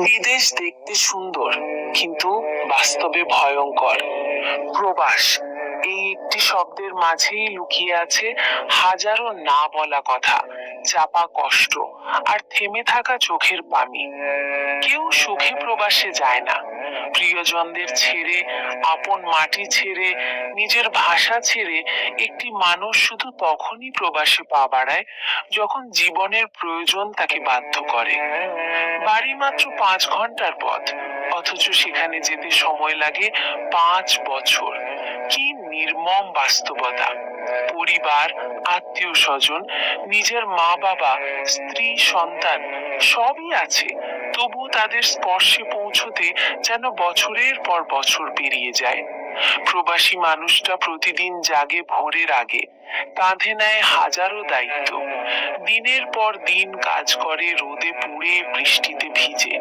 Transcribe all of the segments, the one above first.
বিদেশ দেখতে সুন্দর কিন্তু বাস্তবে ভয়ঙ্কর। প্রবাস এই একটি শব্দের মাঝেই লুকিয়ে আছে হাজারো না বলা কথা, চাপা কষ্ট আর থেমে থাকা চোখের পানি। কেউ সুখে প্রবাসে যায় না, প্রিয়জনদের ছেড়ে, আপন মাটি ছেড়ে, নিজের ভাষা ছেড়ে। একটি মানুষ শুধু তখনই প্রবাসে পা বাড়ায় যখন জীবনের প্রয়োজন তাকে বাধ্য করে। বাড়ি মাত্র 5 ঘন্টার পথ, অথচ সেখানে যেতে সময় লাগে 5 বছর। কি নির্মম বাস্তবতা! পরিবার, আত্মীয় স্বজন, নিজের মা বাবা, স্ত্রী, সন্তান সবই আছে, তবু তাদের স্পর্শে পৌঁছতে যেন বছরের পর বছর পেরিয়ে যায়। প্রবাসী মানুষটা প্রতিদিন জাগে ভোরের আগে, কাঁধে নেয় হাজারো দায়িত্ব, দিনের পর দিন কাজ করে, রোদে পুড়ে, বৃষ্টিতে ভিজে।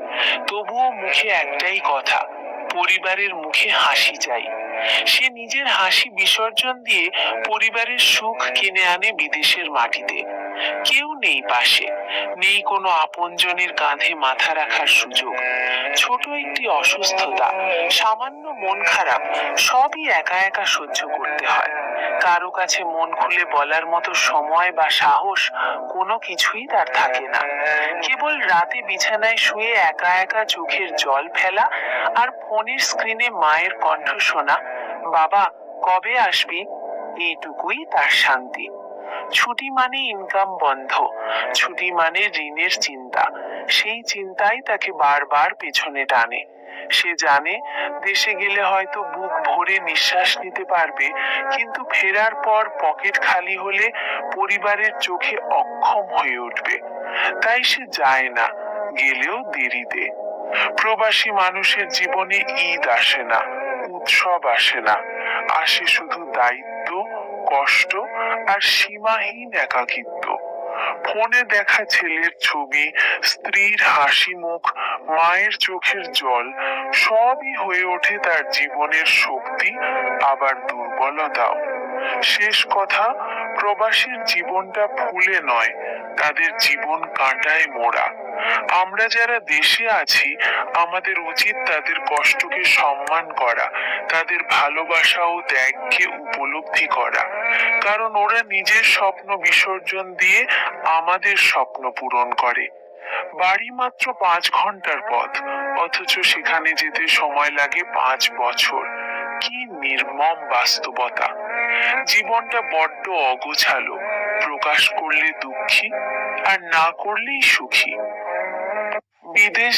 তবুও মুখে একটাই কথা, পরিবারের মুখে হাসি চাই। সে নিজের হাসি বিসর্জন দিয়ে পরিবারের সুখ কিনে আনে বিদেশের মাটিতে। কেউ নেই পাশে, নেই কোনো আপনজনের কাঁধে মাথা রাখার সুযোগ। ছোট একটি অসুস্থতা, সামান্য মন খারাপ, সবই একা একা সহ্য করতে হয়। কারো কাছে মন খুলে বলার মতো সময় বা সাহস কোনো কিছুই তার থাকে না। কেবল রাতে বিছানায় শুয়ে একা একা চোখের জল ফেলা আর ফোনের স্ক্রিনে মায়ের কণ্ঠ শোনা, বাবা কবে আসবি, এইটুকুই তার শান্তি। ছুটি মানে ইনকাম বন্ধ, ছুটি মানে ঋণের চিন্তা। সেই চিন্তাই তাকে বারবার পেছনে টানে। সে জানে দেশে গেলে হয়তো বুক ভরে নিঃশ্বাস নিতে পারবে, কিন্তু ফেরার পর পকেট খালি হলে পরিবারের চোখে অক্ষম হয়ে উঠবে। তাই সে যায় না, গেলেও দেরিতে। প্রবাসী মানুষের জীবনে ঈদ আসে না, উৎসব আসে না, আসে শুধু দায়িত্ব, কষ্ট আর সীমাহীন একাকিত্ব। ফোনে দেখা ছেলের ছবি, স্ত্রীর হাসি মুখ, মায়ের চোখের জল সবই হয়ে ওঠে তার জীবনের শক্তি, আবার দুর্বলতাও। শেষ কথা, প্রবাসীর জীবনটা ফুলে নয়, তাদের জীবন কাঁটায় মোড়া। আমরা যারা দেশে আছি, আমাদের উচিত তাদের কষ্টকে সম্মান করা, তাদের ভালোবাসা ও ত্যাগকে উপলব্ধি করা। কারণ ওরা নিজের স্বপ্ন বিসর্জন দিয়ে আমাদের স্বপ্ন পূরণ করে। বাড়ি মাত্র 5 ঘন্টার পথ, অথচ সেখানে যেতে সময় লাগে 5 বছর। কি নির্মম বাস্তবতা! জীবনটা বড্ড অগোছালো, প্রকাশ করলে দুঃখী আর না করলেই সুখী। বিদেশ